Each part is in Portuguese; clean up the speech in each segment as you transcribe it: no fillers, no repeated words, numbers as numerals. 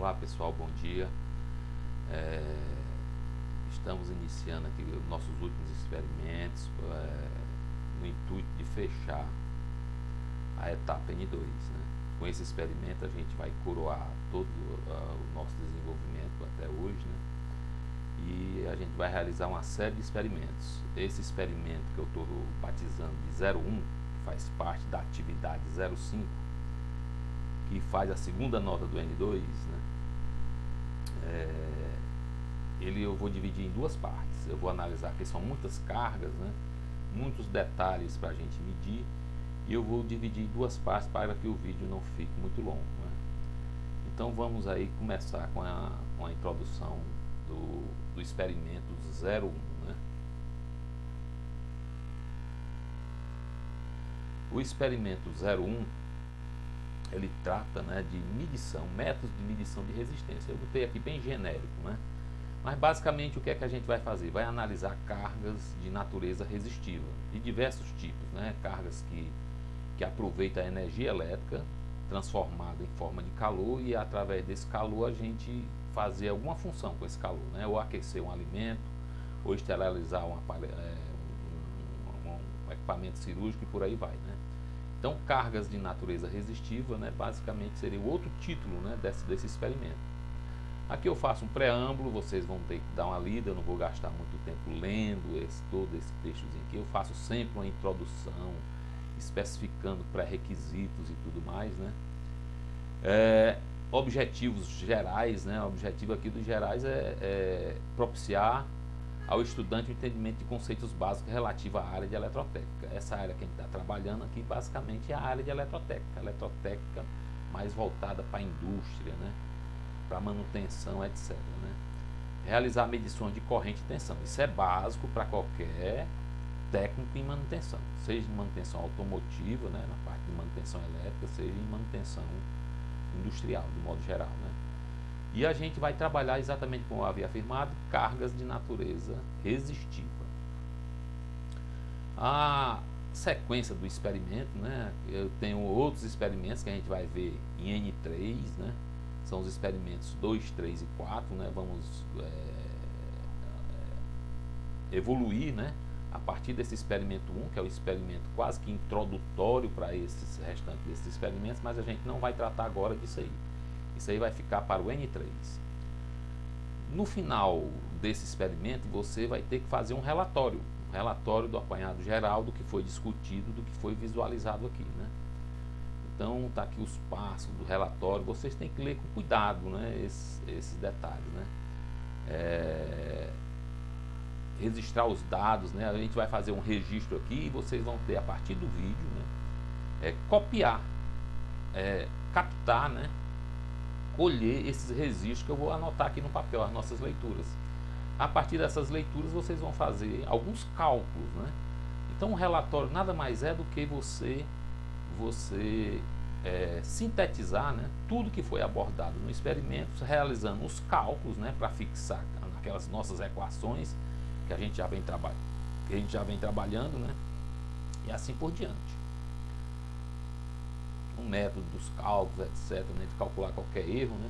Olá pessoal, bom dia. Estamos iniciando aqui os nossos últimos experimentos no intuito de fechar a etapa N2, né? Com esse experimento a gente vai coroar todo o nosso desenvolvimento até hoje, né? E a gente vai realizar uma série de experimentos. Esse experimento que eu estou batizando de 01, que faz parte da atividade 05, que faz a segunda nota do N2, né? Eu vou dividir em duas partes. Eu vou analisar que são muitas cargas, né? Muitos detalhes para a gente medir, e eu vou dividir em duas partes para que o vídeo não fique muito longo, né? Então vamos aí começar com a introdução do experimento 01, né? O experimento 01 ele trata, né, de medição, métodos de medição de resistência. Eu botei aqui bem genérico, né? Mas basicamente o que é que a gente vai fazer? Vai analisar cargas de natureza resistiva, de diversos tipos, né? Cargas que aproveitam a energia elétrica transformada em forma de calor, e através desse calor a gente fazer alguma função com esse calor, né? Ou aquecer um alimento, ou esterilizar um equipamento cirúrgico e por aí vai, né? Então, cargas de natureza resistiva, né, basicamente seria o outro título, né, desse experimento. Aqui eu faço um preâmbulo, vocês vão ter que dar uma lida, eu não vou gastar muito tempo lendo todo esse textozinho aqui. Eu faço sempre uma introdução, especificando pré-requisitos e tudo mais, né? Objetivos gerais, né? O objetivo aqui dos gerais é propiciar ao estudante o entendimento de conceitos básicos relativos à área de eletrotécnica. Essa área que a gente está trabalhando aqui basicamente é a área de eletrotécnica mais voltada para a indústria, né? Para manutenção, etc, né? Realizar medições de corrente e tensão, isso é básico para qualquer técnico em manutenção, seja em manutenção automotiva, né, na parte de manutenção elétrica, seja em manutenção industrial, de modo geral, né? E a gente vai trabalhar exatamente como eu havia afirmado, cargas de natureza resistiva. A sequência do experimento, né? Eu tenho outros experimentos que a gente vai ver em N3, né? São os experimentos 2, 3 e 4, né? Vamos evoluir, né? A partir desse experimento 1, que é o experimento quase que introdutório para esses restantes desses experimentos, mas a gente não vai tratar agora disso aí. Isso aí vai ficar para o N3. No final desse experimento, você vai ter que fazer um relatório do apanhado geral do que foi discutido, do que foi visualizado aqui, né? Então, tá aqui os passos do relatório, vocês têm que ler com cuidado, né, esses detalhes, né? Registrar os dados, né? A gente vai fazer um registro aqui e vocês vão ter, a partir do vídeo, né, copiar, captar, né, colher esses registros que eu vou anotar aqui no papel, as nossas leituras. A partir dessas leituras vocês vão fazer alguns cálculos, né? Então um relatório nada mais é do que você sintetizar, né, tudo que foi abordado no experimento, realizando os cálculos, né, para fixar aquelas nossas equações que a gente já vem trabalhando, né, e assim por diante. O método dos cálculos, etc, né, de calcular qualquer erro, né?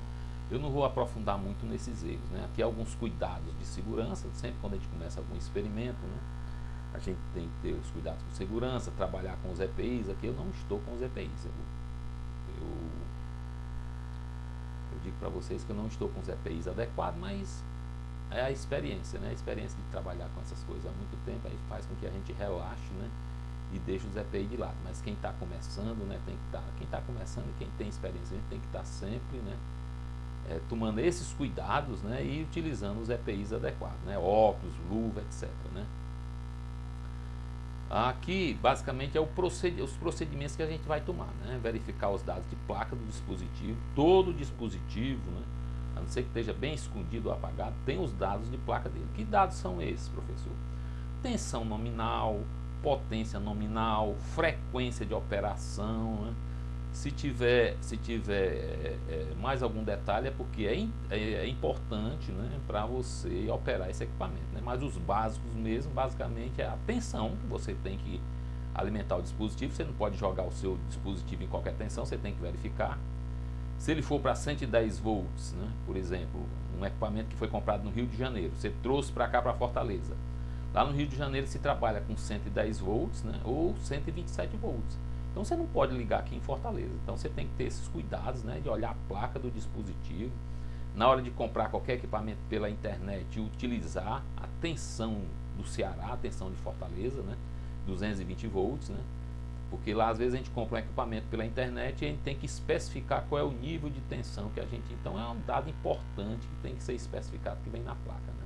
Eu não vou aprofundar muito nesses erros, né? Aqui alguns cuidados de segurança, sempre quando a gente começa algum experimento, né? A gente tem que ter os cuidados com segurança, trabalhar com os EPIs. Aqui eu não estou com os EPIs, eu digo para vocês que eu não estou com os EPIs adequados, mas é a experiência, né? A experiência de trabalhar com essas coisas há muito tempo aí faz com que a gente relaxe, né, e deixa os EPI de lado. Mas quem está começando, né, quem está começando e quem tem experiência, a gente tem que estar sempre, né, tomando esses cuidados, né, e utilizando os EPIs adequados, né, óculos, luva, etc, né. Aqui basicamente é os procedimentos que a gente vai tomar, né, verificar os dados de placa do dispositivo, todo o dispositivo, né, a não ser que esteja bem escondido ou apagado, tem os dados de placa dele. Que dados são esses, professor? Tensão nominal, potência nominal, frequência de operação, né? Se tiver mais algum detalhe é porque é importante, né, para você operar esse equipamento, né? Mas os básicos mesmo, basicamente é a tensão que você tem que alimentar o dispositivo. Você não pode jogar o seu dispositivo em qualquer tensão, você tem que verificar. Se ele for para 110 volts, né, por exemplo, um equipamento que foi comprado no Rio de Janeiro, você trouxe para cá, para Fortaleza. Lá no Rio de Janeiro se trabalha com 110 volts, né, ou 127 volts. Então você não pode ligar aqui em Fortaleza. Então você tem que ter esses cuidados, né, de olhar a placa do dispositivo. Na hora de comprar qualquer equipamento pela internet e utilizar a tensão do Ceará, a tensão de Fortaleza, né, 220 volts, né, porque lá às vezes a gente compra um equipamento pela internet e a gente tem que especificar qual é o nível de tensão que a gente... Então é um dado importante que tem que ser especificado, que vem na placa, né.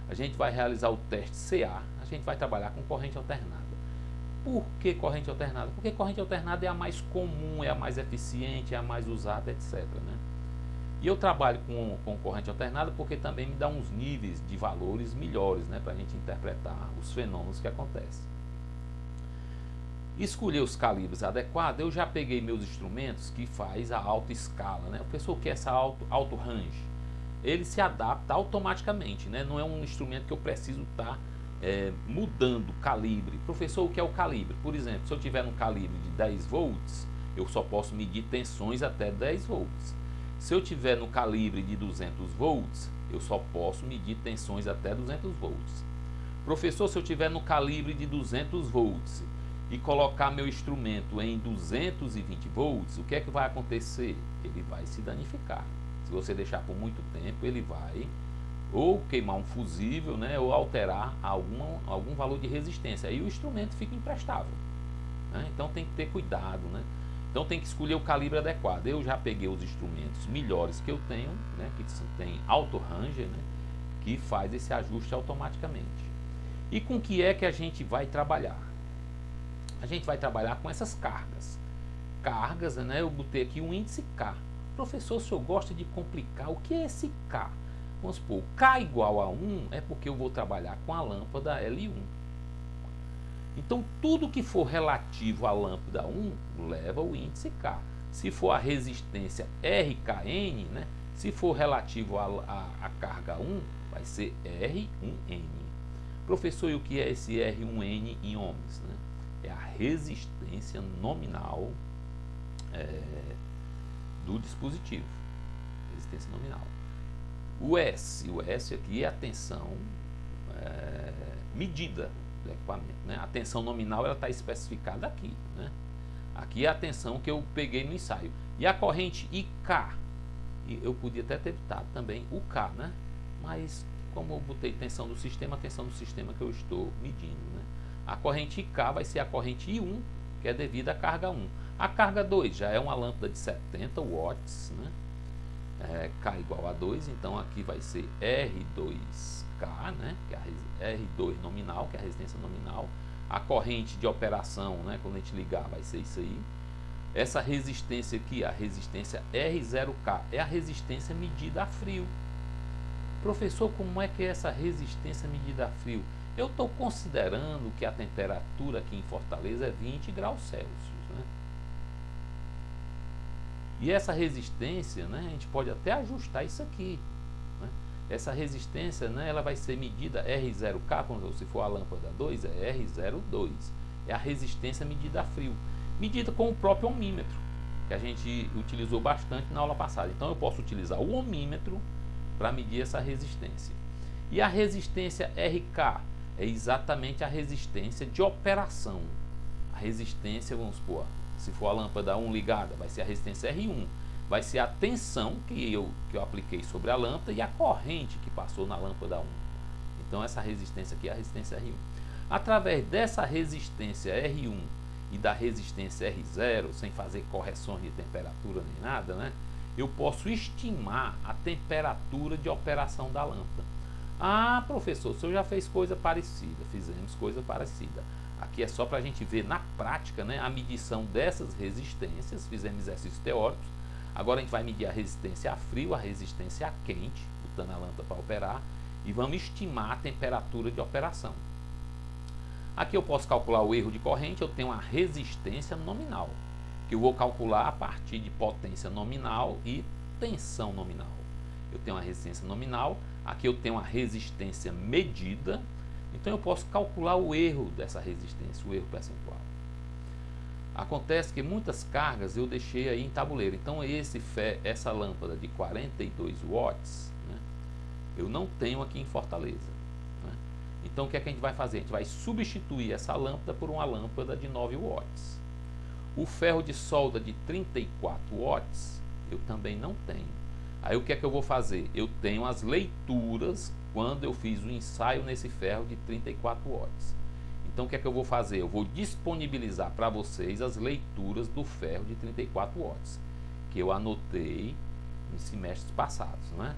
A gente vai realizar o teste CA, a gente vai trabalhar com corrente alternada. Por que corrente alternada? Porque corrente alternada é a mais comum, é a mais eficiente, é a mais usada, etc, né. E eu trabalho com corrente alternada porque também me dá uns níveis de valores melhores, né, para a gente interpretar os fenômenos que acontecem. Escolher os calibres adequados, eu já peguei meus instrumentos que faz a alta escala, né? O pessoal quer essa alto range, ele se adapta automaticamente, né? Não é um instrumento que eu preciso estar mudando o calibre. Professor, o que é o calibre? Por exemplo, se eu tiver no calibre de 10 volts, eu só posso medir tensões até 10 volts. Se eu tiver no calibre de 200 volts, eu só posso medir tensões até 200 volts. Professor, se eu tiver no calibre de 200 volts e colocar meu instrumento em 220 volts, o que é que vai acontecer? Ele vai se danificar. Se você deixar por muito tempo, ele vai ou queimar um fusível, né, ou alterar algum valor de resistência. Aí o instrumento fica imprestável, né? Então tem que ter cuidado, né? Então tem que escolher o calibre adequado. Eu já peguei os instrumentos melhores que eu tenho, né, que tem auto ranger, né, que faz esse ajuste automaticamente. E com que é que a gente vai trabalhar? A gente vai trabalhar com essas cargas. Cargas, né, eu botei aqui um índice K. Professor, o senhor gosta de complicar, o que é esse K? Vamos supor, K igual a 1 é porque eu vou trabalhar com a lâmpada L1. Então, tudo que for relativo à lâmpada 1 leva o índice K. Se for a resistência RKN, né, se for relativo à carga 1, vai ser R1N. Professor, e o que é esse R1N em ohms, né? É a resistência nominal do dispositivo. Resistência nominal. O S aqui é a tensão medida do equipamento, né? A tensão nominal ela está especificada aqui, né? Aqui é a tensão que eu peguei no ensaio. E a corrente IK, eu podia até ter evitado também o K, né? Mas como eu botei tensão do sistema, a tensão do sistema que eu estou medindo, né? A corrente IK vai ser a corrente I1, que é devida à carga 1. A carga 2 já é uma lâmpada de 70 watts, né? K igual a 2, então aqui vai ser R2K, né, que é a R2 nominal, que é a resistência nominal. A corrente de operação, né, quando a gente ligar, vai ser isso aí. Essa resistência aqui, a resistência R0K, é a resistência medida a frio. Professor, como é que é essa resistência medida a frio? Eu estou considerando que a temperatura aqui em Fortaleza é 20 graus Celsius, né? E essa resistência, né, a gente pode até ajustar isso aqui, né? Essa resistência, né, ela vai ser medida R0K, quando se for a lâmpada 2, é R02. É a resistência medida a frio, medida com o próprio ohmímetro, que a gente utilizou bastante na aula passada. Então eu posso utilizar o ohmímetro para medir essa resistência. E a resistência RK é exatamente a resistência de operação. A resistência, vamos supor, se for a lâmpada 1 ligada, vai ser a resistência R1. Vai ser a tensão que eu apliquei sobre a lâmpada e a corrente que passou na lâmpada 1. Então essa resistência aqui é a resistência R1. Através dessa resistência R1 e da resistência R0, sem fazer correções de temperatura nem nada, né, eu posso estimar a temperatura de operação da lâmpada. Ah, professor, o senhor já fez coisa parecida. Fizemos coisa parecida. Aqui é só para a gente ver na prática, né, a medição dessas resistências. Fizemos exercícios teóricos. Agora a gente vai medir a resistência a frio, a resistência a quente, botando a lâmpada para operar, e vamos estimar a temperatura de operação. Aqui eu posso calcular o erro de corrente. Eu tenho a resistência nominal, que eu vou calcular a partir de potência nominal e tensão nominal. Eu tenho a resistência nominal, aqui eu tenho a resistência medida, então eu posso calcular o erro dessa resistência, o erro percentual. Acontece que muitas cargas eu deixei aí em tabuleiro. Então essa lâmpada de 42 watts, né, eu não tenho aqui em Fortaleza, né? Então o que é que a gente vai fazer? A gente vai substituir essa lâmpada por uma lâmpada de 9 watts. O ferro de solda de 34 watts eu também não tenho. Aí o que é que eu vou fazer? Eu tenho as leituras quando eu fiz o ensaio nesse ferro de 34 watts. Então o que é que eu vou fazer? Eu vou disponibilizar para vocês as leituras do ferro de 34 watts, que eu anotei em semestres passados, né?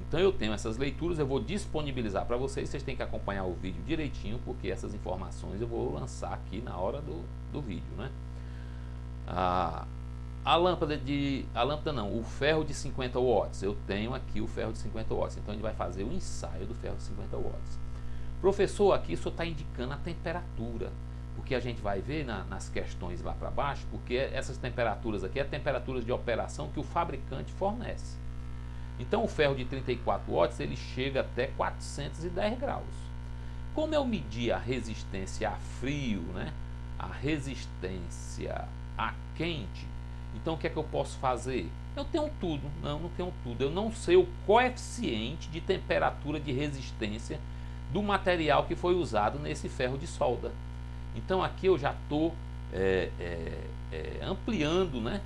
Então eu tenho essas leituras, eu vou disponibilizar para vocês têm que acompanhar o vídeo direitinho, porque essas informações eu vou lançar aqui na hora do vídeo, né? O ferro de 50 watts, eu tenho aqui o ferro de 50 watts, então a gente vai fazer o ensaio do ferro de 50 watts. Professor, aqui isso está indicando a temperatura, porque a gente vai ver nas questões lá para baixo, porque essas temperaturas aqui é temperaturas de operação que o fabricante fornece. Então o ferro de 34 watts ele chega até 410 graus. Como eu medi a resistência a frio, né, a resistência a quente, então o que é que eu posso fazer? Eu tenho tudo, não tenho tudo, eu não sei o coeficiente de temperatura de resistência do material que foi usado nesse ferro de solda. Então aqui eu já estou ampliando, né,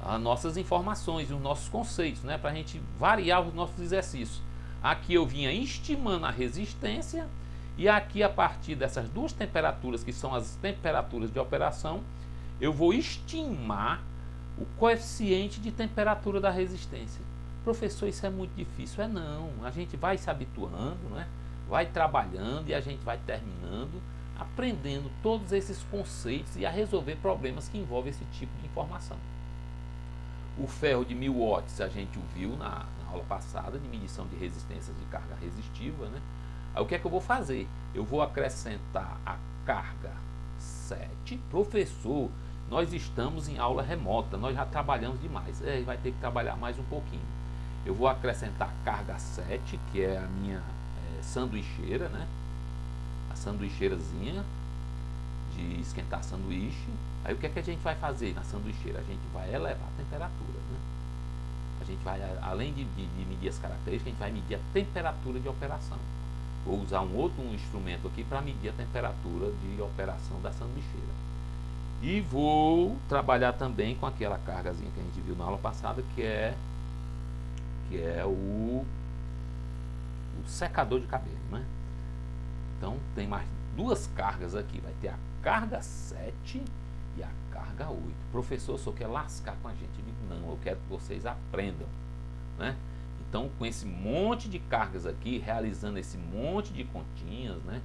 as nossas informações, os nossos conceitos, né, para a gente variar os nossos exercícios. Aqui eu vinha estimando a resistência e aqui a partir dessas duas temperaturas, que são as temperaturas de operação, eu vou estimar o coeficiente de temperatura da resistência. Professor, isso é muito difícil. Não, a gente vai se habituando, né? Vai trabalhando e a gente vai terminando, aprendendo todos esses conceitos e a resolver problemas que envolvem esse tipo de informação. O ferro de 1000 watts a gente o viu na aula passada, de medição de resistências de carga resistiva, né? Aí o que é que eu vou fazer? Eu vou acrescentar a carga 7. Professor, nós estamos em aula remota, nós já trabalhamos demais. Vai ter que trabalhar mais um pouquinho. Eu vou acrescentar a carga 7, que é a minha sanduicheira, né? A sanduicheirazinha de esquentar sanduíche. Aí o que é que a gente vai fazer na sanduicheira? A gente vai elevar a temperatura, né? A gente vai, além de medir as características, a gente vai medir a temperatura de operação. Vou usar um outro instrumento aqui para medir a temperatura de operação da sanduicheira. E vou trabalhar também com aquela cargazinha que a gente viu na aula passada, que é o secador de cabelo, né? Então tem mais duas cargas aqui, vai ter a carga 7 e a carga 8. Professor, só quer lascar com a gente? Eu digo, não, eu quero que vocês aprendam, né? Então, com esse monte de cargas aqui, realizando esse monte de continhas, né?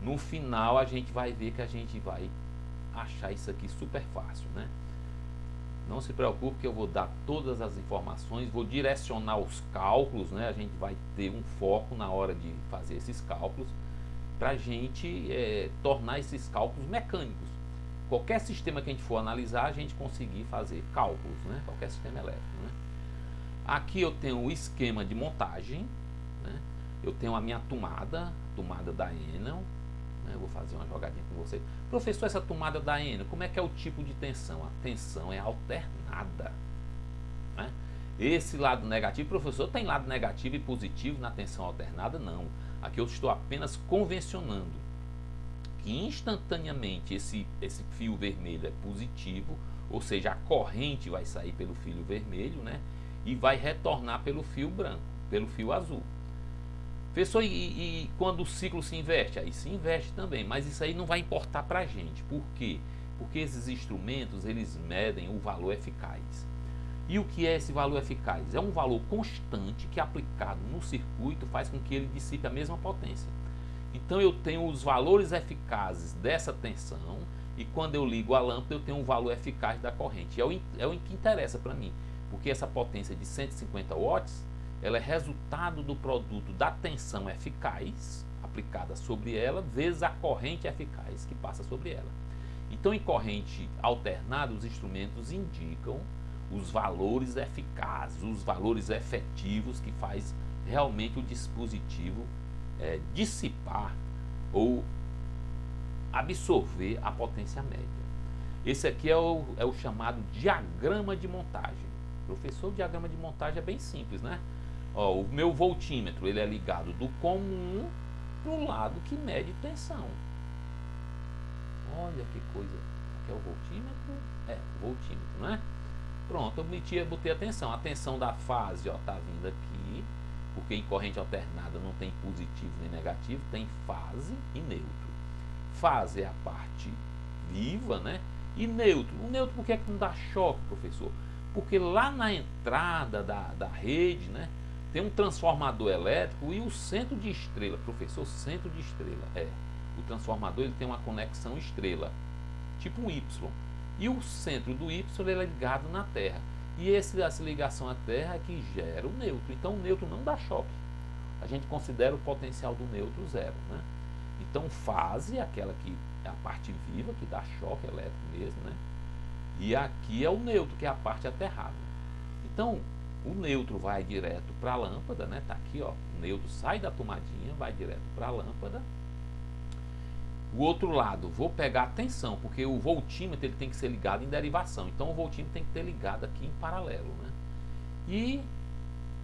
No final a gente vai ver que a gente vai achar isso aqui super fácil, né? Não se preocupe que eu vou dar todas as informações, vou direcionar os cálculos, né? A gente vai ter um foco na hora de fazer esses cálculos para a gente tornar esses cálculos mecânicos. Qualquer sistema que a gente for analisar, a gente conseguir fazer cálculos, né? Qualquer sistema elétrico, né? Aqui eu tenho o esquema de montagem, né? Eu tenho a minha tomada da Enel, né? Eu vou fazer uma jogadinha com você. Professor, essa tomada da Enel, como é que é o tipo de tensão? A tensão é alternada, né? Esse lado negativo, professor, tem lado negativo e positivo na tensão alternada? Não. Aqui eu estou apenas convencionando que instantaneamente esse fio vermelho é positivo, ou seja, a corrente vai sair pelo fio vermelho, né? E vai retornar pelo fio branco, pelo fio azul. Professor, e quando o ciclo se inverte? Aí se inverte também, mas isso aí não vai importar para a gente. Por quê? Porque esses instrumentos, eles medem o valor eficaz. E o que é esse valor eficaz? É um valor constante que aplicado no circuito faz com que ele dissipe a mesma potência. Então eu tenho os valores eficazes dessa tensão e quando eu ligo a lâmpada eu tenho um valor eficaz da corrente. É o que interessa para mim. Porque essa potência de 150 watts, ela é resultado do produto da tensão eficaz aplicada sobre ela, vezes a corrente eficaz que passa sobre ela. Então, em corrente alternada, os instrumentos indicam os valores eficazes, os valores efetivos que faz realmente o dispositivo dissipar ou absorver a potência média. Esse aqui é o chamado diagrama de montagem. Professor, o diagrama de montagem é bem simples, né? Ó, o meu voltímetro, ele é ligado do comum para o lado que mede tensão. Olha que coisa. Aqui é o voltímetro? É, o voltímetro, né? Pronto, eu botei a tensão. A tensão da fase, ó, tá vindo aqui, porque em corrente alternada não tem positivo nem negativo, tem fase e neutro. Fase é a parte viva, né? E neutro. O neutro, por que é que não dá choque, professor? Porque lá na entrada da rede, né, tem um transformador elétrico e o centro de estrela. Professor, centro de estrela. O transformador ele tem uma conexão estrela, tipo um Y. E o centro do Y ele é ligado na Terra. E essa ligação à Terra é que gera o neutro. Então o neutro não dá choque. A gente considera o potencial do neutro zero, né? Então fase é aquela que é a parte viva, que dá choque elétrico mesmo, né? E aqui é o neutro, que é a parte aterrada. Então o neutro vai direto para a lâmpada, né? Tá aqui, ó. O neutro sai da tomadinha, vai direto para a lâmpada. O outro lado, vou pegar a tensão, porque o voltímetro ele tem que ser ligado em derivação. Então o voltímetro tem que ter ligado aqui em paralelo, né? E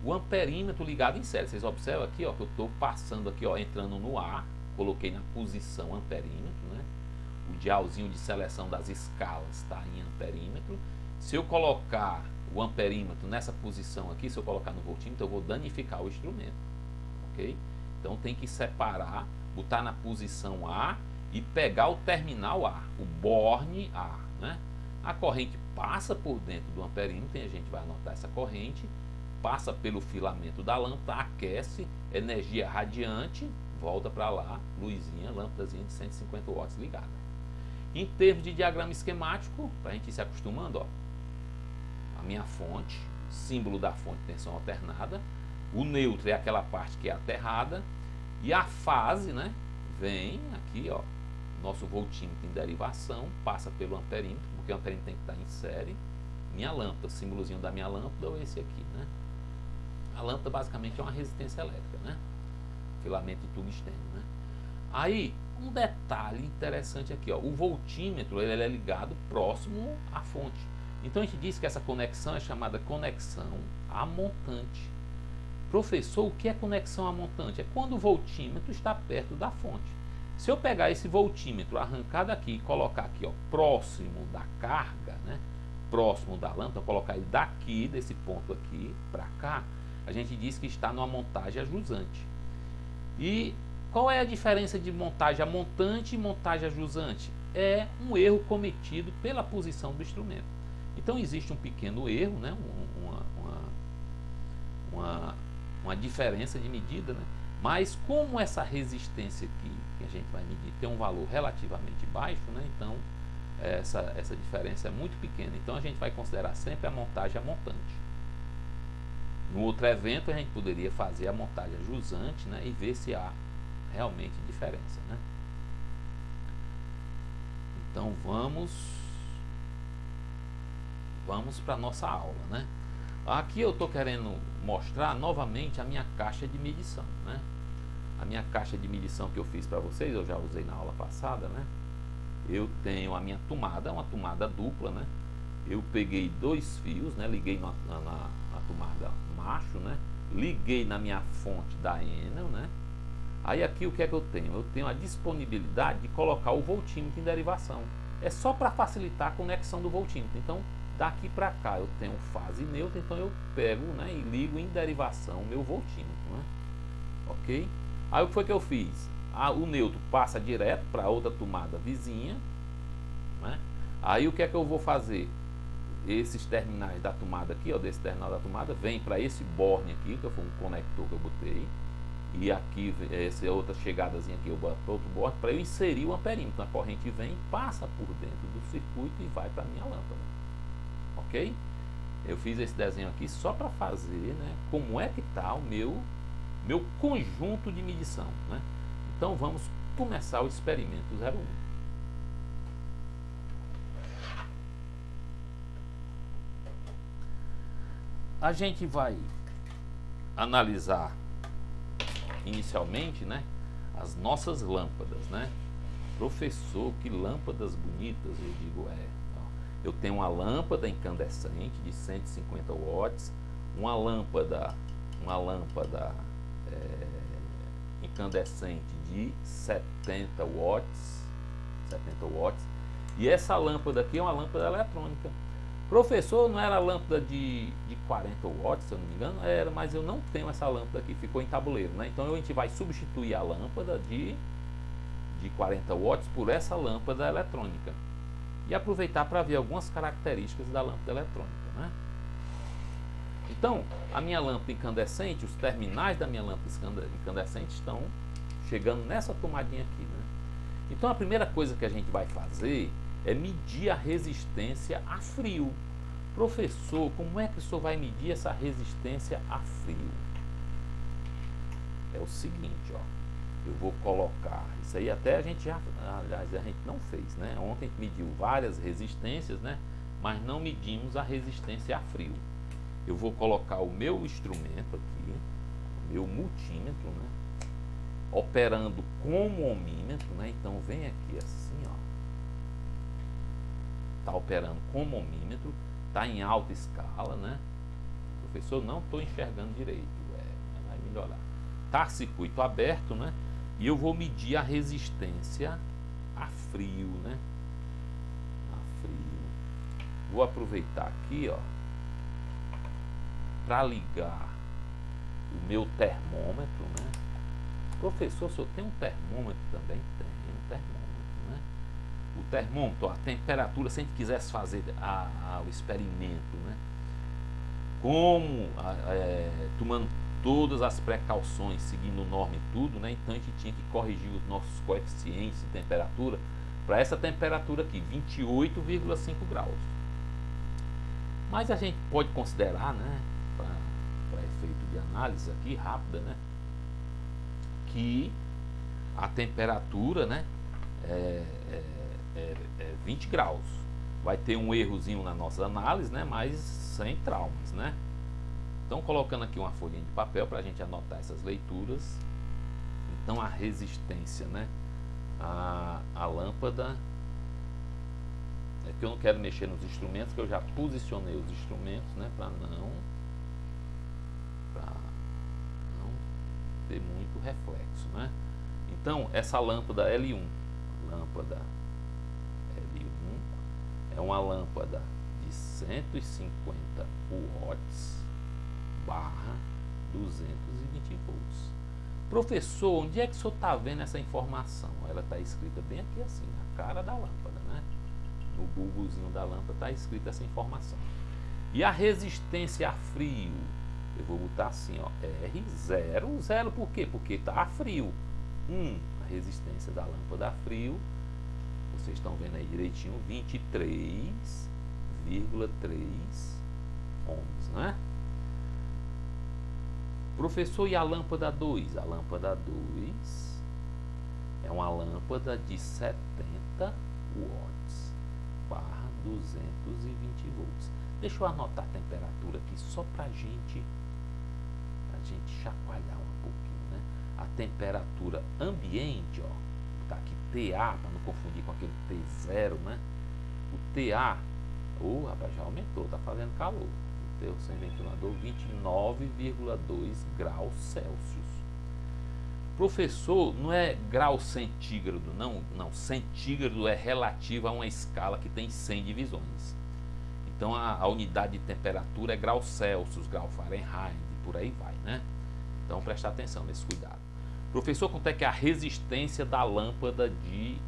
o amperímetro ligado em série. Vocês observam aqui, ó, que eu estou passando aqui, ó, entrando no ar, coloquei na posição amperímetro, né? O dialzinho de seleção das escalas está em amperímetro. Se eu colocar o amperímetro nessa posição aqui, se eu colocar no voltímetro, eu vou danificar o instrumento, ok? Então tem que separar, botar na posição A e pegar o terminal A, o borne A, né? A corrente passa por dentro do amperímetro, e a gente vai anotar essa corrente, passa pelo filamento da lâmpada, aquece, energia radiante, volta para lá, luzinha, lâmpadazinha de 150 watts ligada. Em termos de diagrama esquemático, para a gente ir se acostumando, ó, a minha fonte, símbolo da fonte tensão alternada, o neutro é aquela parte que é aterrada, e a fase, né, vem aqui, ó, nosso voltímetro em derivação, passa pelo amperímetro, porque o amperímetro tem que estar em série. Minha lâmpada, o símbolozinho da minha lâmpada é esse aqui, né? A lâmpada basicamente é uma resistência elétrica, né? Filamento de tungstênio, né? Aí, um detalhe interessante aqui, ó, o voltímetro ele é ligado próximo à fonte. Então a gente diz que essa conexão é chamada conexão a montante. Professor, o que é conexão a montante? É quando o voltímetro está perto da fonte. Se eu pegar esse voltímetro, arrancar daqui e colocar aqui, ó, próximo da carga, né, próximo da lâmpada, colocar ele daqui, desse ponto aqui, para cá, a gente diz que está numa montagem ajusante. E qual é a diferença de montagem a montante e montagem ajusante? É um erro cometido pela posição do instrumento. Então existe um pequeno erro, né, uma diferença de medida, né? Mas como essa resistência aqui que a gente vai medir tem um valor relativamente baixo, né? Então essa diferença é muito pequena. Então a gente vai considerar sempre a montagem a montante. No outro evento a gente poderia fazer a montagem a jusante, né? E ver se há realmente diferença, né? Então vamos para a nossa aula, né? Aqui eu estou querendo mostrar novamente a minha caixa de medição, né? A minha caixa de medição que eu fiz para vocês, eu já usei na aula passada, né? Eu tenho a minha tomada, uma tomada dupla, né? Eu peguei dois fios, né? Liguei na tomada macho, né? Liguei na minha fonte da Enel, né? Aí aqui o que é que eu tenho? Eu tenho a disponibilidade de colocar o voltímetro em derivação. É só para facilitar a conexão do voltímetro. Então, daqui para cá eu tenho fase neutra, então eu pego, né, e ligo em derivação o meu voltímetro, né? Ok? Aí o que foi que eu fiz? O neutro passa direto para outra tomada vizinha, né? Aí o que é que eu vou fazer? Esses terminais da tomada aqui, ó, desse terminal da tomada, vem para esse borne aqui, que foi um conector que eu botei, e aqui, essa outra chegadazinha aqui, eu boto para outro borne, para eu inserir o amperímetro. Então a corrente vem, passa por dentro do circuito e vai para a minha lâmpada. Ok? Eu fiz esse desenho aqui só para fazer, né, como é que está o meu conjunto de medição, né? Então vamos começar o experimento 01. A gente vai analisar inicialmente, né, as nossas lâmpadas, né? Professor, que lâmpadas bonitas, eu digo, Eu tenho uma lâmpada incandescente de 150 watts, uma lâmpada incandescente de 70 watts, e essa lâmpada aqui é uma lâmpada eletrônica. Professor, não era lâmpada de 40 watts, se eu não me engano? Era, mas eu não tenho essa lâmpada aqui, ficou em tabuleiro, né? Então a gente vai substituir a lâmpada de 40 watts por essa lâmpada eletrônica. E aproveitar para ver algumas características da lâmpada eletrônica, né? Então, a minha lâmpada incandescente, os terminais da minha lâmpada incandescente estão chegando nessa tomadinha aqui, né? Então a primeira coisa que a gente vai fazer é medir a resistência a frio. Professor, como é que o senhor vai medir essa resistência a frio? É o seguinte, ó. Eu vou colocar, isso aí até a gente já, aliás, a gente não fez, né? Ontem a gente mediu várias resistências, né? Mas não medimos a resistência a frio. Eu vou colocar o meu instrumento aqui, o meu multímetro, né? Operando como ohmímetro, né? Então vem aqui assim, ó. Está operando como ohmímetro, está em alta escala, né? Professor, não estou enxergando direito, vai melhorar. Está circuito aberto, né? E eu vou medir a resistência a frio, né? A frio. Vou aproveitar aqui, ó, para ligar o meu termômetro, né? Professor, se eu tenho um termômetro também? Tenho um termômetro, né? O termômetro, a temperatura, se a gente quisesse fazer o experimento, né? Como, tomando todas as precauções, seguindo norma e tudo, né? Então a gente tinha que corrigir os nossos coeficientes de temperatura para essa temperatura aqui, 28,5 graus. Mas a gente pode considerar, né, para efeito de análise aqui rápida, né, que a temperatura, né, é 20 graus. Vai ter um errozinho na nossa análise, né, mas sem traumas, né? Então, colocando aqui uma folhinha de papel para a gente anotar essas leituras. Então, a resistência, né, a lâmpada, é que eu não quero mexer nos instrumentos, que eu já posicionei os instrumentos, né, para não ter muito reflexo, né? Então, essa lâmpada L1 é uma lâmpada de 150 watts barra 220 volts. Professor, onde é que o senhor está vendo essa informação? Ela está escrita bem aqui assim, na cara da lâmpada, né? No bulbozinho da lâmpada está escrita essa informação. E a resistência a frio? Eu vou botar assim, ó, R0, 0 por quê? Porque está a frio. A resistência da lâmpada a frio, vocês estão vendo aí direitinho, 23,3 ohms, né? Professor, e a lâmpada 2? A lâmpada 2 é uma lâmpada de 70 watts barra 220 volts. Deixa eu anotar a temperatura aqui só para a gente chacoalhar um pouquinho, né? A temperatura ambiente, ó, tá aqui TA, para não confundir com aquele T0, né? O TA, rapaz, já aumentou, tá fazendo calor. Deu sem ventilador, 29,2 graus Celsius. Professor, não é grau centígrado, não, centígrado é relativo a uma escala que tem 100 divisões. Então a unidade de temperatura é grau Celsius, grau Fahrenheit, e por aí vai, né? Então prestar atenção nesse cuidado. Professor, quanto é que é a resistência da lâmpada de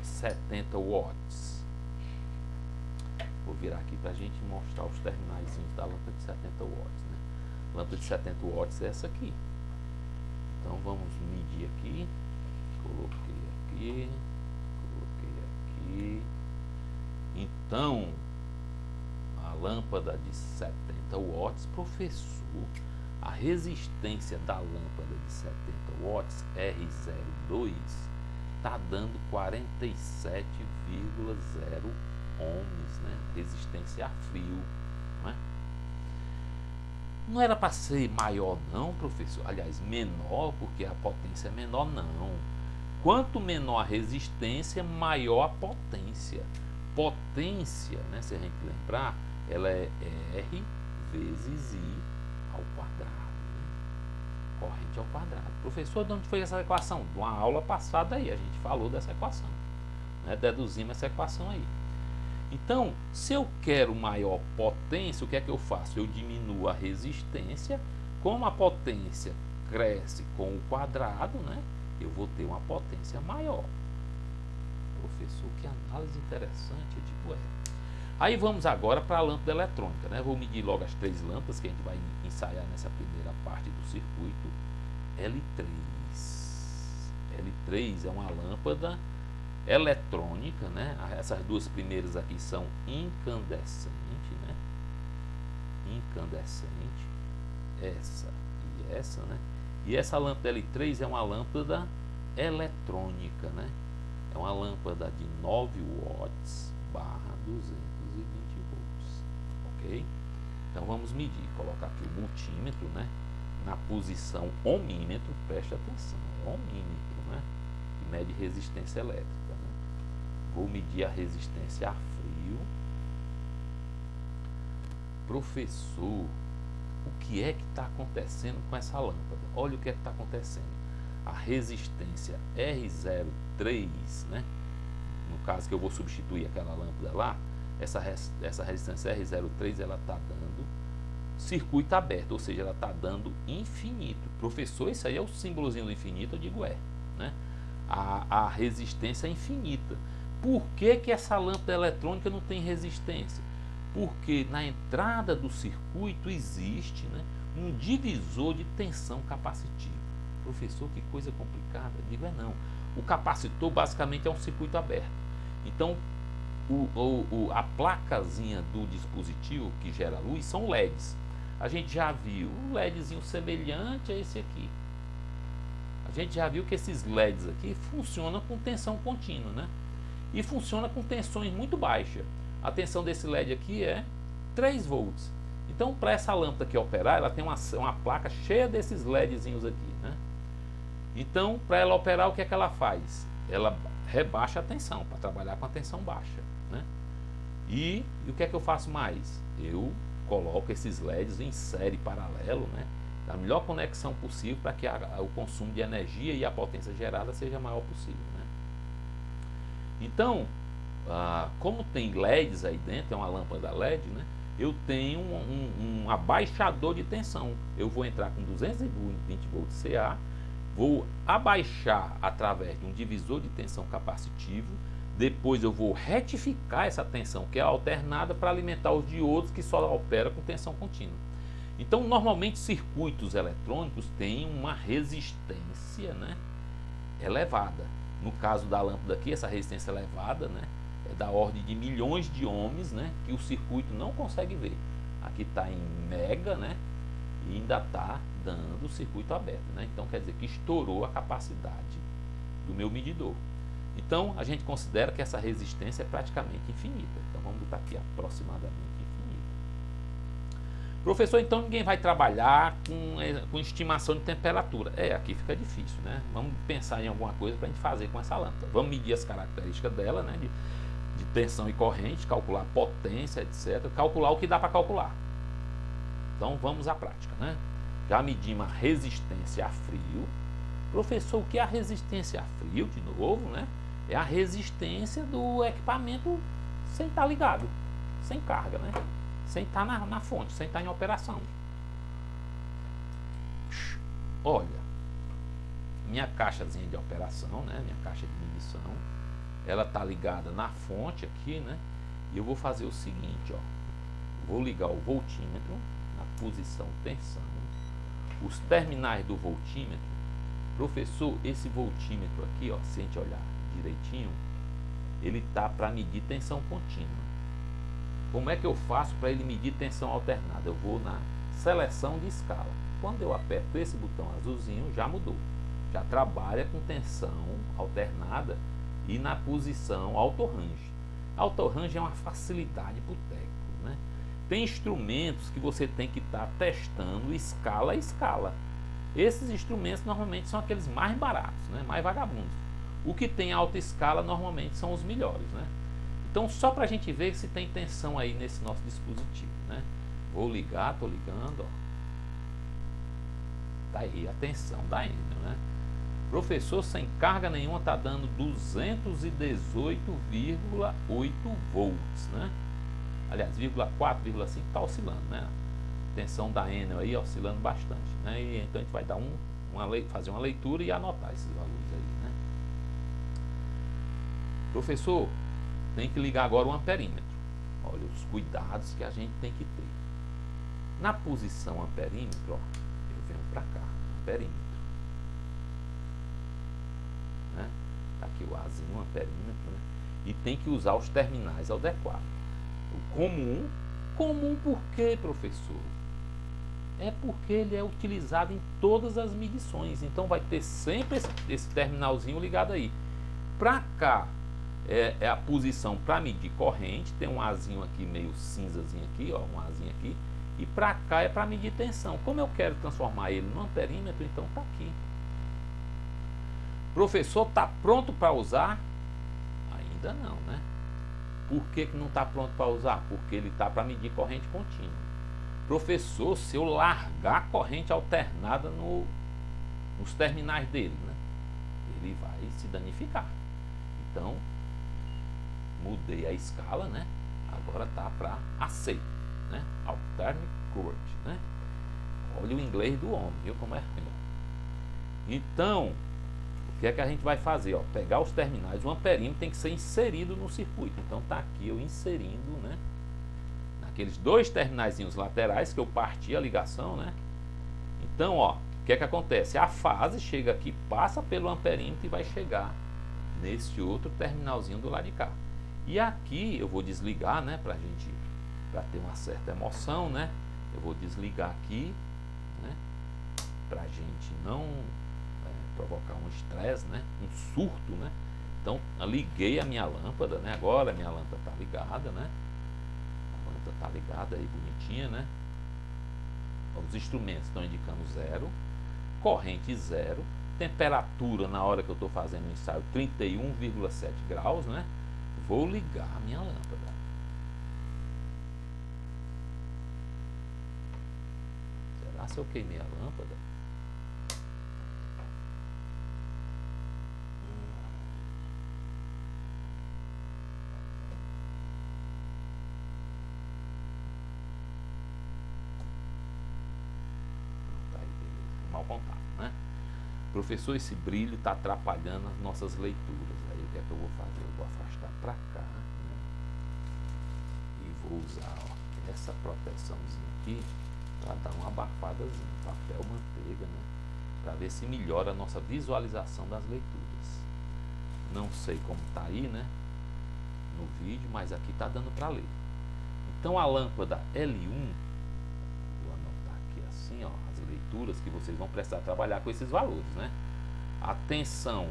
70 watts? Vou virar aqui para a gente mostrar os terminais da lâmpada de 70 watts, né? A lâmpada de 70 watts é essa aqui. Então vamos medir aqui. Coloquei aqui. Então, a lâmpada de 70 watts, professor, a resistência da lâmpada de 70 watts, R02, está dando 47,0 ohms, né? Resistência a frio, não é? Não era para ser maior não, professor? Aliás, menor, porque a potência é menor, não. Quanto menor a resistência, maior a potência. Potência, né, se a gente lembrar, ela é R vezes I ao quadrado. Né? Corrente ao quadrado. Professor, de onde foi essa equação? De uma aula passada aí, a gente falou dessa equação. Né? Deduzimos essa equação aí. Então, se eu quero maior potência, o que é que eu faço? Eu diminuo a resistência. Como a potência cresce com o quadrado, né? Eu vou ter uma potência maior. Professor, que análise interessante. Eu digo, Aí vamos agora para a lâmpada eletrônica, né? Vou medir logo as 3 lâmpadas que a gente vai ensaiar nessa primeira parte do circuito. L3. L3 é uma lâmpada eletrônica, né? Essas duas primeiras aqui são incandescente, né? Incandescente, essa e essa, né? E essa lâmpada L3 é uma lâmpada eletrônica, né? É uma lâmpada de 9 watts barra 220 volts, ok? Então vamos medir, colocar aqui o multímetro, né? Na posição ohmímetro, preste atenção, é ohmímetro, né? Que mede resistência elétrica. Vou medir a resistência a frio. Professor, o que é que está acontecendo com essa lâmpada? Olha o que é que está acontecendo. A resistência R03, né? No caso que eu vou substituir aquela lâmpada lá, essa resistência R03, ela está dando circuito aberto, ou seja, ela está dando infinito. Professor, isso aí é o símbolozinho do infinito? Eu digo né? A resistência é infinita. Por que essa lâmpada eletrônica não tem resistência? Porque na entrada do circuito existe, né, um divisor de tensão capacitiva. Professor, que coisa complicada. Eu digo, não. O capacitor basicamente é um circuito aberto. Então, a placazinha do dispositivo que gera luz são LEDs. A gente já viu um LEDzinho semelhante a esse aqui. A gente já viu que esses LEDs aqui funcionam com tensão contínua, né? E funciona com tensões muito baixas. A tensão desse LED aqui é 3 volts. Então, para essa lâmpada aqui operar, ela tem uma placa cheia desses LEDzinhos aqui, né? Então, para ela operar, o que é que ela faz? Ela rebaixa a tensão, para trabalhar com a tensão baixa, né? E o que é que eu faço mais? Eu coloco esses LEDs em série paralelo, né? Da melhor conexão possível para que o consumo de energia e a potência gerada seja maior possível, né? Então, como tem LEDs aí dentro, é uma lâmpada LED, né? Eu tenho um abaixador de tensão. Eu vou entrar com 220 volts CA, vou abaixar através de um divisor de tensão capacitivo, depois eu vou retificar essa tensão que é alternada para alimentar os diodos que só operam com tensão contínua. Então, normalmente circuitos eletrônicos têm uma resistência, né, elevada. No caso da lâmpada aqui, essa resistência elevada, né, é da ordem de milhões de ohms, né, que o circuito não consegue ver. Aqui está em mega, né, e ainda está dando circuito aberto, né? Então quer dizer que estourou a capacidade do meu medidor. Então a gente considera que essa resistência é praticamente infinita. Então vamos botar aqui aproximadamente infinita. Professor, então ninguém vai trabalhar com estimação de temperatura. Aqui fica difícil, né? Vamos pensar em alguma coisa para a gente fazer com essa lâmpada. Vamos medir as características dela, né? De tensão e corrente, calcular potência, etc. Calcular o que dá para calcular. Então vamos à prática, né? Já medimos a resistência a frio. Professor, o que é a resistência a frio, de novo, né? É a resistência do equipamento sem estar ligado, sem carga, né? Sem estar na fonte, sem estar em operação. Olha, minha caixazinha de operação, né? Minha caixa de medição, ela está ligada na fonte aqui, né? E eu vou fazer o seguinte, ó. Vou ligar o voltímetro na posição tensão. Os terminais do voltímetro. Professor, esse voltímetro aqui, ó, se a gente olhar direitinho, ele tá para medir tensão contínua. Como é que eu faço para ele medir tensão alternada? Eu vou na seleção de escala. Quando eu aperto esse botão azulzinho, já mudou. Já trabalha com tensão alternada e na posição auto-range. Auto-range é uma facilidade para o técnico, né? Tem instrumentos que você tem que estar testando escala a escala. Esses instrumentos normalmente são aqueles mais baratos, né? Mais vagabundos. O que tem alta escala normalmente são os melhores, né? Então, só para a gente ver se tem tensão aí nesse nosso dispositivo, né? Vou ligar, estou ligando, ó. Tá aí a tensão da Enel, né? Professor, sem carga nenhuma está dando 218,8 volts, né? Aliás, 0,4, 0,5 está oscilando, né? Tensão da Enel aí oscilando bastante, né? E então a gente vai dar fazer uma leitura e anotar esses valores aí, né? Professor, tem que ligar agora o amperímetro. Olha os cuidados que a gente tem que ter. Na posição amperímetro, ó, eu venho para cá, amperímetro, né? Tá aqui o Azinho, amperímetro, né? E tem que usar os terminais adequados. O comum por quê, professor? É porque ele é utilizado em todas as medições, então vai ter sempre esse terminalzinho ligado aí. Para cá é a posição para medir corrente, tem um Azinho aqui meio cinzazinho aqui, ó, um Azinho aqui, e para cá é para medir tensão. Como eu quero transformar ele no amperímetro, então tá aqui. Professor, tá pronto para usar? Ainda não, né? Por que não está pronto para usar? Porque ele está para medir corrente contínua. Professor, se eu largar a corrente alternada nos terminais dele, né, ele vai se danificar. Então, mudei a escala, né? Agora está para aceito, né? Alternate current, né? Olha o inglês do homem, viu como é ruim. Então, o que é que a gente vai fazer? Ó, pegar os terminais, o amperímetro tem que ser inserido no circuito. Então tá aqui eu inserindo, né? Naqueles dois terminaizinhos laterais que eu parti a ligação, né? Então, ó, o que é que acontece? A fase chega aqui, passa pelo amperímetro e vai chegar nesse outro terminalzinho do lado de cá. E aqui eu vou desligar, né? Para ter uma certa emoção, né? Eu vou desligar aqui, né? Pra gente não provocar um estresse, né? Um surto, né? Então, eu liguei a minha lâmpada, né? Agora a minha lâmpada está ligada, né? A lâmpada está ligada aí, bonitinha, né? Os instrumentos estão indicando 0, corrente 0, temperatura na hora que eu estou fazendo o ensaio 31,7 graus, né? Vou ligar a minha lâmpada. Será se eu queimei a lâmpada? Mal contato, né? Professor, esse brilho está atrapalhando as nossas leituras. Aí o que é que eu vou fazer? Eu vou afastar para cá, né? E vou usar, ó, essa proteçãozinha aqui para dar uma abafadazinha, papel manteiga, né? Para ver se melhora a nossa visualização das leituras. Não sei como está aí, né? No vídeo, mas aqui está dando para ler. Então a lâmpada L1, vou anotar aqui assim, ó, as leituras que vocês vão precisar trabalhar com esses valores, né? Atenção,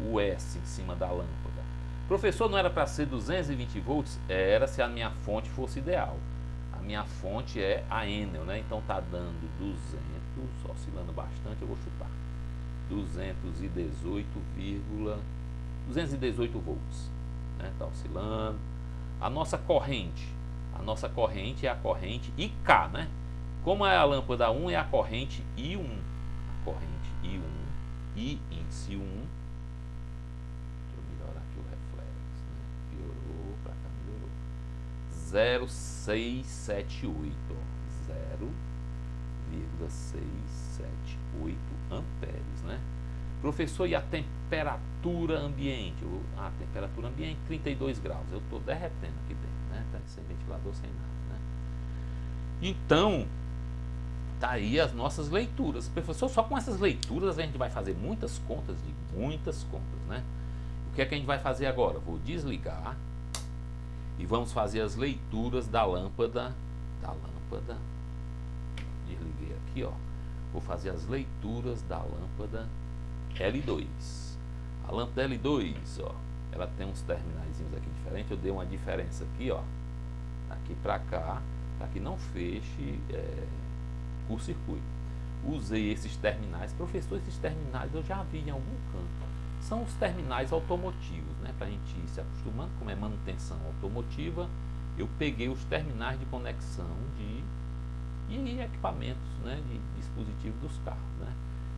o S em cima da lâmpada. Professor, não era para ser 220 volts? Era se a minha fonte fosse ideal. A minha fonte é a Enel, né? Então tá dando 200, oscilando bastante, eu vou chutar. 218 volts, né? Tá oscilando. A nossa corrente é a corrente IK, né? Como é a lâmpada 1, é a corrente I1. A corrente I1, I índice 1. Deixa eu melhorar aqui o reflexo, né? Piorou, pra cá melhorou. 0,678. 0,678 amperes, né? Professor, e a temperatura ambiente? A temperatura ambiente, 32 graus. Eu estou derretendo aqui dentro, né? Tá sem ventilador, sem nada, né? Então, tá aí as nossas leituras. Professor, só com essas leituras a gente vai fazer muitas contas, né? O que é que a gente vai fazer agora? Vou desligar e vamos fazer as leituras da lâmpada. Desliguei aqui, ó. Vou fazer as leituras da lâmpada L2. A lâmpada L2, ó, ela tem uns terminaizinhos aqui diferentes. Eu dei uma diferença aqui, ó, aqui para cá, para que não feche curto-circuito. Usei esses terminais. Professor, esses terminais eu já vi em algum canto. são os terminais automotivos, né? Para a gente ir se acostumando, como é manutenção automotiva, eu peguei os terminais de conexão de equipamentos, né? De dispositivos dos carros, né?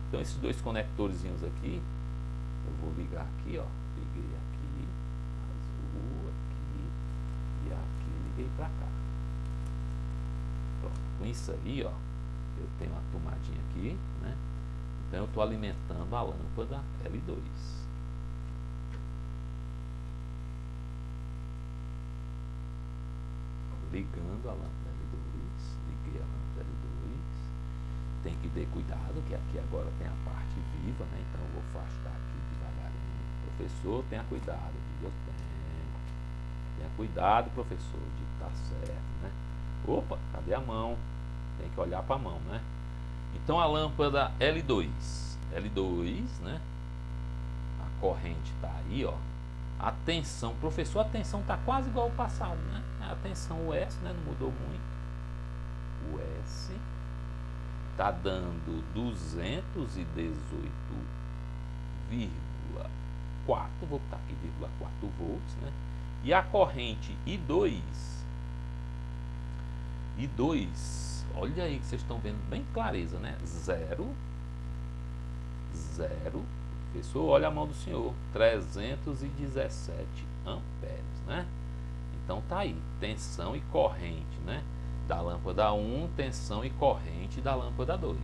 Então esses dois conectorzinhos aqui, eu vou ligar aqui, ó, liguei aqui, azul aqui e aqui, liguei para cá. Pronto, com isso aí, ó, eu tenho uma tomadinha aqui, né? Então eu estou alimentando a lâmpada L2. Ligando a lâmpada L2, liguei a lâmpada L2. Tem que ter cuidado, que aqui agora tem a parte viva, né? Então eu vou afastar aqui devagarinho. Professor, tenha cuidado, diga tenha cuidado, professor, de estar certo, né? Opa, cadê a mão? Tem que olhar para a mão, né? Então a lâmpada L2, né? A corrente está aí, ó. A tensão, professor, a tensão está quase igual ao passado, né? A tensão US, né? Não mudou muito. O S está dando 218,4, vou botar aqui 4 volts, né? E a corrente I2, olha aí que vocês estão vendo bem clareza, né? 0, professor, olha a mão do senhor, 317 amperes, né? Então tá aí, tensão e corrente, né? Da lâmpada 1, tensão e corrente da lâmpada 2.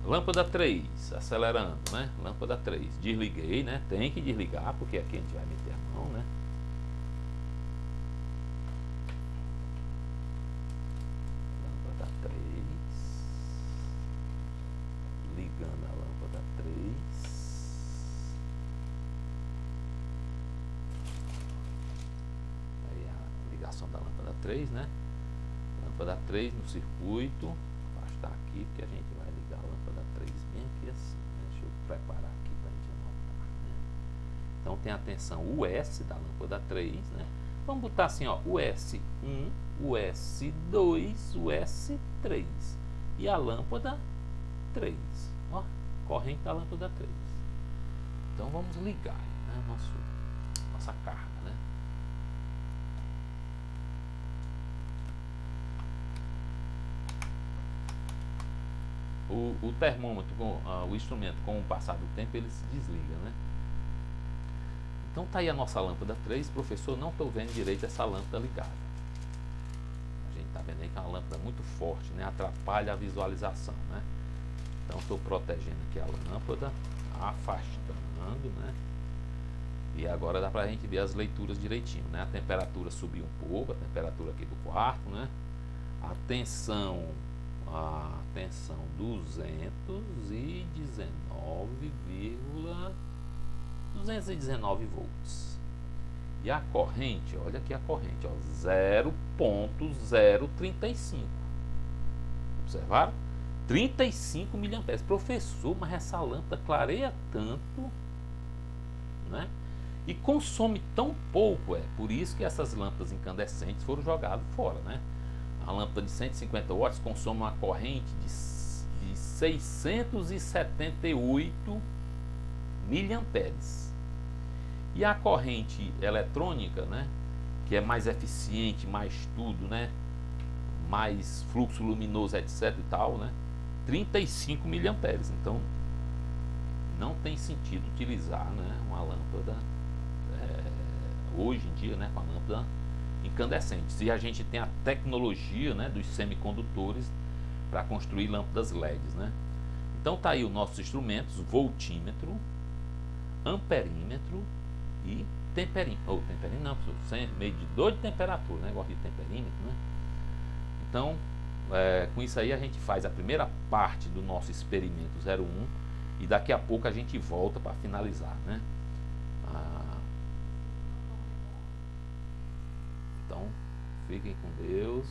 Lâmpada 3, acelerando, né? Lâmpada 3, desliguei, né? Tem que desligar, porque aqui a gente vai meter a mão, né? Lâmpada 3, ligando a lâmpada 3. Aí a ligação da lâmpada 3, né? Lâmpada 3 no circuito, afastar aqui, porque a gente vai ligar a lâmpada 3 bem aqui assim, né? Deixa eu preparar aqui para a gente anotar, né? Então tem a tensão US da lâmpada 3, né? Vamos botar assim, ó, US1, US2, US3 e a lâmpada 3, ó, corrente da lâmpada 3. Então vamos ligar, né? Nossa carga, né? O termômetro, o instrumento, com o passar do tempo, ele se desliga, né? Então tá aí a nossa lâmpada 3, professor, não estou vendo direito essa lâmpada ligada. A gente tá vendo aí que é uma lâmpada muito forte, né? Atrapalha a visualização, né? Então estou protegendo aqui a lâmpada, afastando, né? E agora dá pra gente ver as leituras direitinho, né? A temperatura subiu um pouco, a temperatura aqui do quarto, né? A tensão 219 volts. E a corrente, olha aqui a corrente, ó, 0.035. Observaram? 35 miliamperes. Professor, mas essa lâmpada clareia tanto, né? E consome tão pouco, por isso que essas lâmpadas incandescentes foram jogadas fora, né? A lâmpada de 150 watts consome uma corrente de 678 miliamperes. E a corrente eletrônica, né, que é mais eficiente, mais tudo, né, mais fluxo luminoso, etc e tal, né, 35 miliamperes. Então não tem sentido utilizar, né, uma lâmpada hoje em dia, né, com a lâmpada incandescentes. E a gente tem a tecnologia, né, dos semicondutores para construir lâmpadas LEDs, né? Então tá aí os nossos instrumentos: voltímetro, amperímetro e temperímetro. Temperímetro não, medidor de temperatura, né? Gosto de temperímetro, né? Então, com isso aí a gente faz a primeira parte do nosso experimento 01 e daqui a pouco a gente volta para finalizar, né? Então, fiquem com Deus.